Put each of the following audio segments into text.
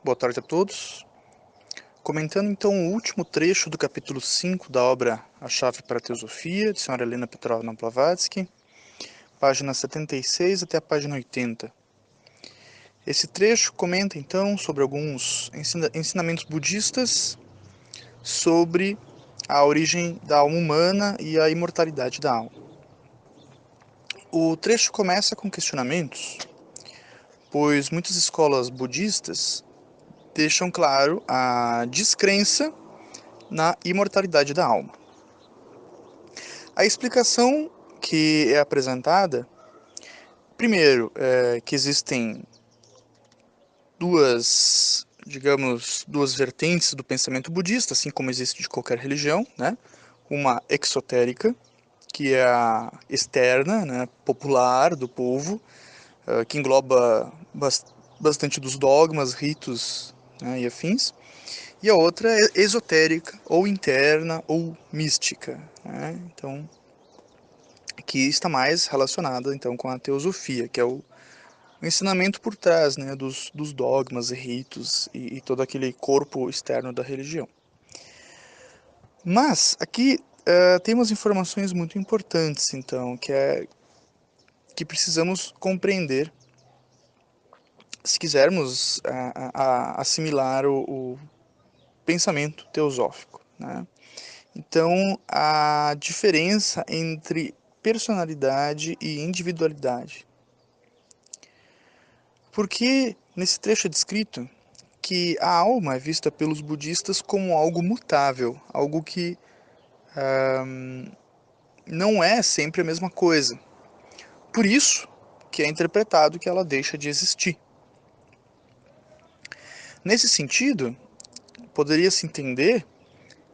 Boa tarde a todos. Comentando então o último trecho do capítulo 5 da obra A Chave para a Teosofia, de Sra. Helena Petrovna Blavatsky, página 76 até a página 80. Esse trecho comenta então sobre alguns ensinamentos budistas sobre a origem da alma humana e a imortalidade da alma. O trecho começa com questionamentos, pois muitas escolas budistas deixam claro a descrença na imortalidade da alma. A explicação que é apresentada, primeiro, é que existem duas vertentes do pensamento budista, assim como existe de qualquer religião, né? Uma exotérica, que é a externa, né, popular do povo, que engloba bastante dos dogmas, ritos, né, e afins. E a outra é esotérica, ou interna, ou mística, né? Então, que está mais relacionada então com a teosofia, que é o ensinamento por trás, né, dos dogmas e ritos e todo aquele corpo externo da religião. Mas aqui tem umas informações muito importantes, então, que precisamos compreender se quisermos assimilar o pensamento teosófico, né? Então, a diferença entre personalidade e individualidade. Porque nesse trecho é descrito que a alma é vista pelos budistas como algo mutável, algo que não é sempre a mesma coisa. Por isso que é interpretado que ela deixa de existir. Nesse sentido, poderia-se entender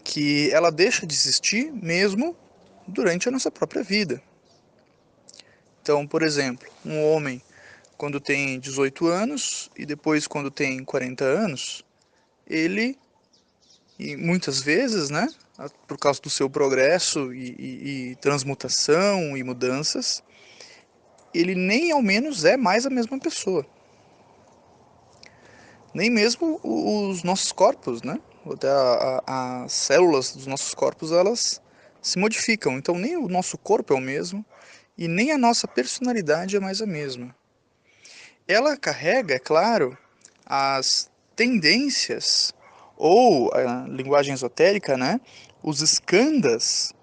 que ela deixa de existir mesmo durante a nossa própria vida. Então, por exemplo, um homem quando tem 18 anos e depois quando tem 40 anos, ele, e muitas vezes, né, por causa do seu progresso e transmutação e mudanças, ele nem ao menos é mais a mesma pessoa. Nem mesmo os nossos corpos, né? Até as células dos nossos corpos, elas se modificam. Então nem o nosso corpo é o mesmo e nem a nossa personalidade é mais a mesma. Ela carrega, é claro, as tendências ou a linguagem esotérica, né? Os skandhas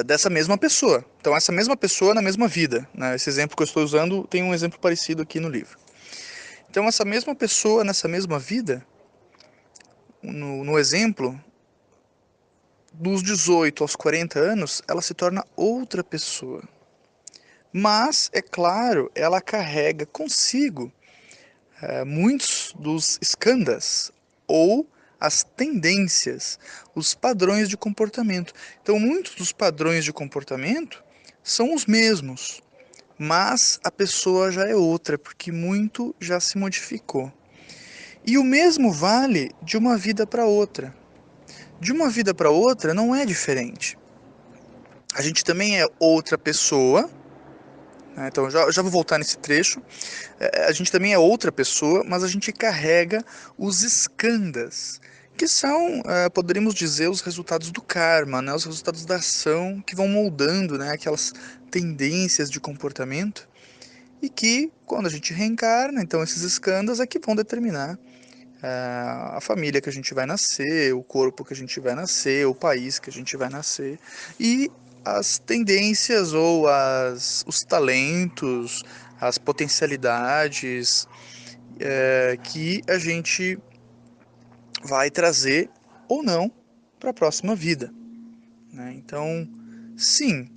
dessa mesma pessoa. Então essa mesma pessoa na mesma vida, né? Esse exemplo que eu estou usando tem um exemplo parecido aqui no livro. Então essa mesma pessoa nessa mesma vida, no exemplo, dos 18 aos 40 anos, ela se torna outra pessoa. Mas, é claro, ela carrega consigo muitos dos skandhas, ou as tendências, os padrões de comportamento. Então, muitos dos padrões de comportamento são os mesmos, mas a pessoa já é outra, porque muito já se modificou. E o mesmo vale de uma vida para outra. De uma vida para outra não é diferente. A gente também é outra pessoa, né? Então já vou voltar nesse trecho. A gente também é outra pessoa, mas a gente carrega os skandhas, que são, poderíamos dizer, os resultados do karma, né? Os resultados da ação que vão moldando, né, aquelas tendências de comportamento e que, quando a gente reencarna, então esses skandhas é que vão determinar a família que a gente vai nascer, o corpo que a gente vai nascer, o país que a gente vai nascer e as tendências ou os talentos, as potencialidades que a gente vai trazer ou não para a próxima vida, né? Então, sim,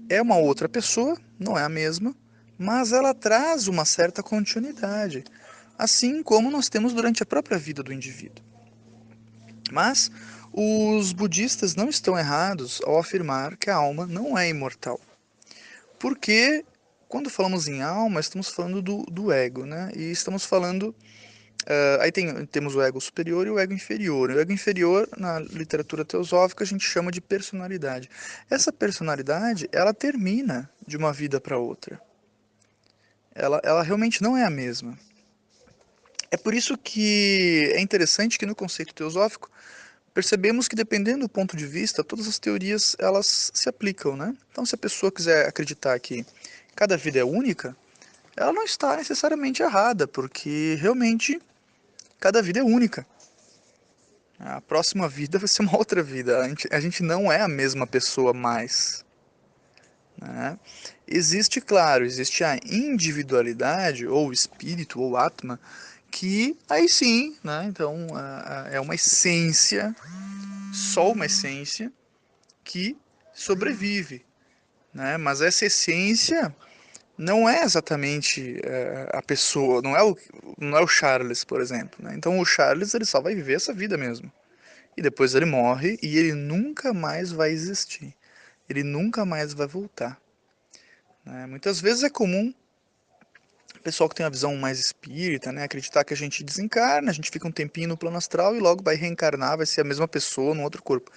é uma outra pessoa, não é a mesma, mas ela traz uma certa continuidade, assim como nós temos durante a própria vida do indivíduo. Mas os budistas não estão errados ao afirmar que a alma não é imortal. Porque quando falamos em alma, estamos falando do ego, né? E estamos falando. Aí temos o ego superior e o ego inferior. O ego inferior, na literatura teosófica, a gente chama de personalidade. Essa personalidade, ela termina de uma vida para outra. Ela realmente não é a mesma. É por isso que é interessante que no conceito teosófico percebemos que, dependendo do ponto de vista, todas as teorias elas se aplicam, né? Então, se a pessoa quiser acreditar que cada vida é única, ela não está necessariamente errada, porque realmente cada vida é única. A próxima vida vai ser uma outra vida. A gente não é a mesma pessoa mais, né? Existe, claro, existe a individualidade, ou espírito, ou atma, que aí sim, né? Então é uma essência, só uma essência, que sobrevive, né? Mas essa essência não é exatamente a pessoa, não é o Charles, por exemplo, né? Então o Charles ele só vai viver essa vida mesmo. E depois ele morre e ele nunca mais vai existir. Ele nunca mais vai voltar, né? Muitas vezes é comum o pessoal que tem uma visão mais espírita, né, acreditar que a gente desencarna, a gente fica um tempinho no plano astral e logo vai reencarnar, vai ser a mesma pessoa num outro corpo.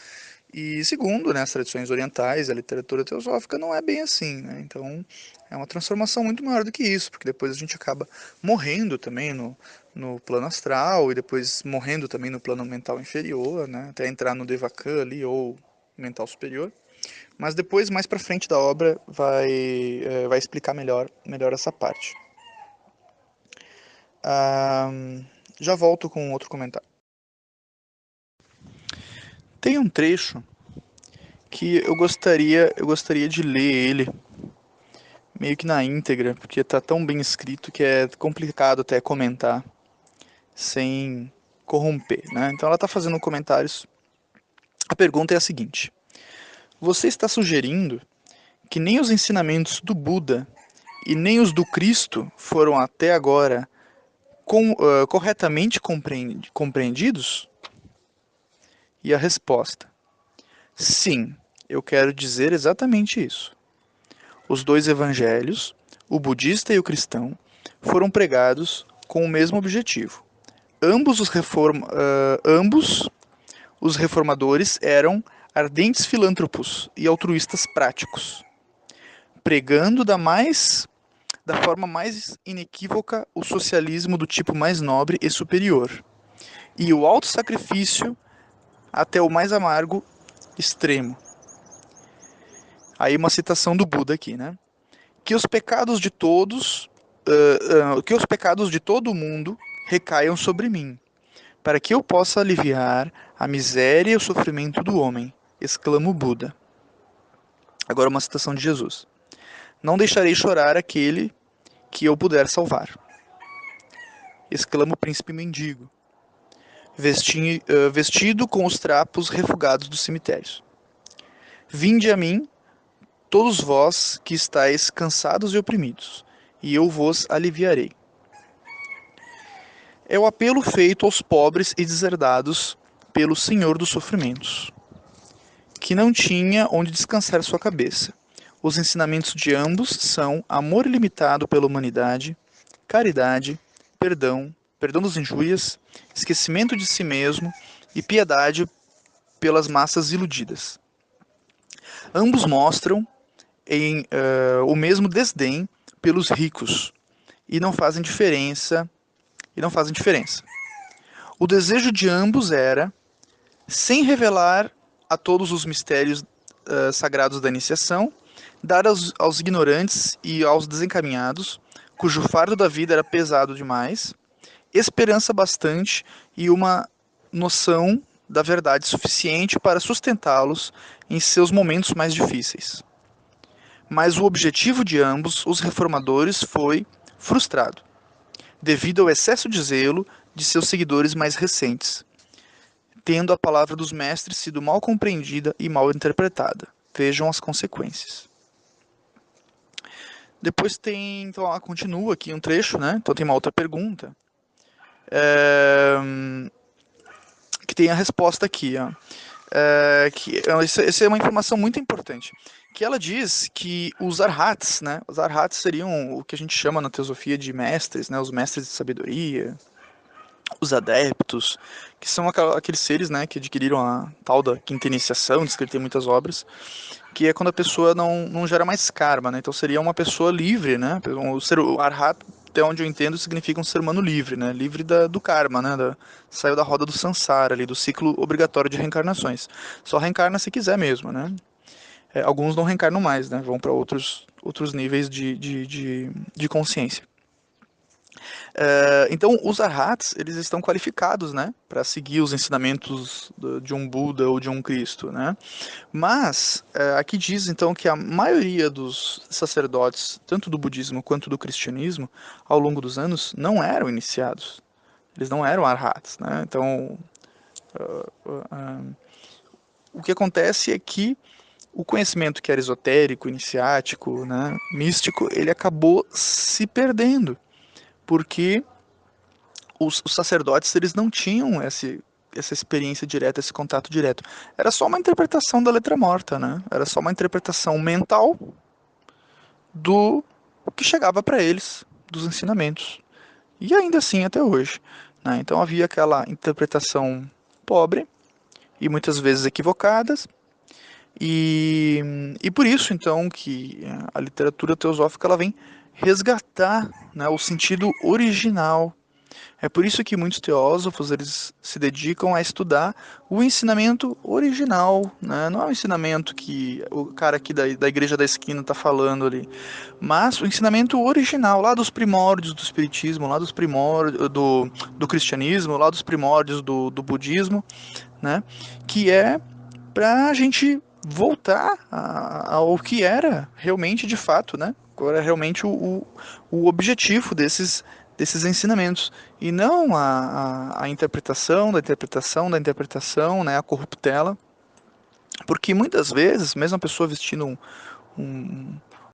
E segundo, né, as tradições orientais, a literatura teosófica não é bem assim, né? Então é uma transformação muito maior do que isso, porque depois a gente acaba morrendo também no plano astral e depois morrendo também no plano mental inferior, né, até entrar no Devachan ali ou mental superior. Mas depois, mais para frente da obra, vai explicar melhor essa parte. Ah, já volto com outro comentário. Tem um trecho que eu gostaria de ler ele meio que na íntegra, porque tá tão bem escrito que é complicado até comentar sem corromper, né? Então ela tá fazendo comentários. A pergunta é a seguinte: você está sugerindo que nem os ensinamentos do Buda e nem os do Cristo foram até agora corretamente compreendidos? E a resposta: sim, eu quero dizer exatamente isso. Os dois evangelhos, o budista e o cristão, foram pregados com o mesmo objetivo. Ambos os reformadores eram ardentes filântropos e altruístas práticos, pregando da forma mais inequívoca o socialismo do tipo mais nobre e superior, e o autossacrifício até o mais amargo extremo. Aí uma citação do Buda aqui, né? Que os pecados de todos, que os pecados de todo o mundo recaiam sobre mim, para que eu possa aliviar a miséria e o sofrimento do homem, exclama o Buda. Agora uma citação de Jesus. Não deixarei chorar aquele que eu puder salvar, exclama o príncipe mendigo, vestido com os trapos refugados dos cemitérios. Vinde a mim, todos vós que estáis cansados e oprimidos, e eu vos aliviarei. É o apelo feito aos pobres e deserdados pelo Senhor dos Sofrimentos, que não tinha onde descansar sua cabeça. Os ensinamentos de ambos são amor ilimitado pela humanidade, caridade, perdão das injúrias, esquecimento de si mesmo e piedade pelas massas iludidas. Ambos mostram o mesmo desdém pelos ricos e não fazem diferença. O desejo de ambos era, sem revelar a todos os mistérios sagrados da iniciação, dar aos ignorantes e aos desencaminhados, cujo fardo da vida era pesado demais, esperança bastante e uma noção da verdade suficiente para sustentá-los em seus momentos mais difíceis. Mas o objetivo de ambos, os reformadores, foi frustrado, devido ao excesso de zelo de seus seguidores mais recentes, tendo a palavra dos mestres sido mal compreendida e mal interpretada. Vejam as consequências. Depois tem, então, ela continua aqui um trecho, né? Então tem uma outra pergunta, que tem a resposta aqui, ó. Essa é uma informação muito importante, que ela diz que os arhats, né? Os arhats seriam o que a gente chama na teosofia de mestres, né? Os mestres de sabedoria, os adeptos, que são aqueles seres, né, que adquiriram a tal da quinta iniciação, descrita em muitas obras, que é quando a pessoa não gera mais karma, né? Então seria uma pessoa livre, né? O arhat até onde eu entendo, significa um ser humano livre, né? Livre do karma, né? Saiu da roda do samsara ali, do ciclo obrigatório de reencarnações. Só reencarna se quiser mesmo, né? Alguns não reencarnam mais, né? Vão para outros níveis de consciência. Então, os arhats, eles estão qualificados, né? Para seguir os ensinamentos de um Buda ou de um Cristo, né? Mas, aqui diz então que a maioria dos sacerdotes, tanto do budismo quanto do cristianismo, ao longo dos anos, não eram iniciados. Eles não eram arhats, né? Então, o que acontece é que o conhecimento que era esotérico, iniciático, né, místico, ele acabou se perdendo, porque os sacerdotes eles não tinham essa experiência direta, esse contato direto. Era só uma interpretação da letra morta, né? Era só uma interpretação mental do que chegava para eles, dos ensinamentos. E ainda assim até hoje, né? Então havia aquela interpretação pobre e muitas vezes equivocadas. E por isso então que a literatura teosófica ela vem resgatar, né, o sentido original. É por isso que muitos teósofos eles se dedicam a estudar o ensinamento original, né? Não é o ensinamento que o cara aqui da igreja da esquina está falando ali, mas o ensinamento original, lá dos primórdios do espiritismo, lá dos primórdios do cristianismo, lá dos primórdios do budismo, né? Que é para a gente voltar ao que era realmente de fato, né? Qual era realmente o objetivo desses ensinamentos. E não a interpretação da interpretação da interpretação, né? A corruptela. Porque muitas vezes, mesmo a pessoa vestindo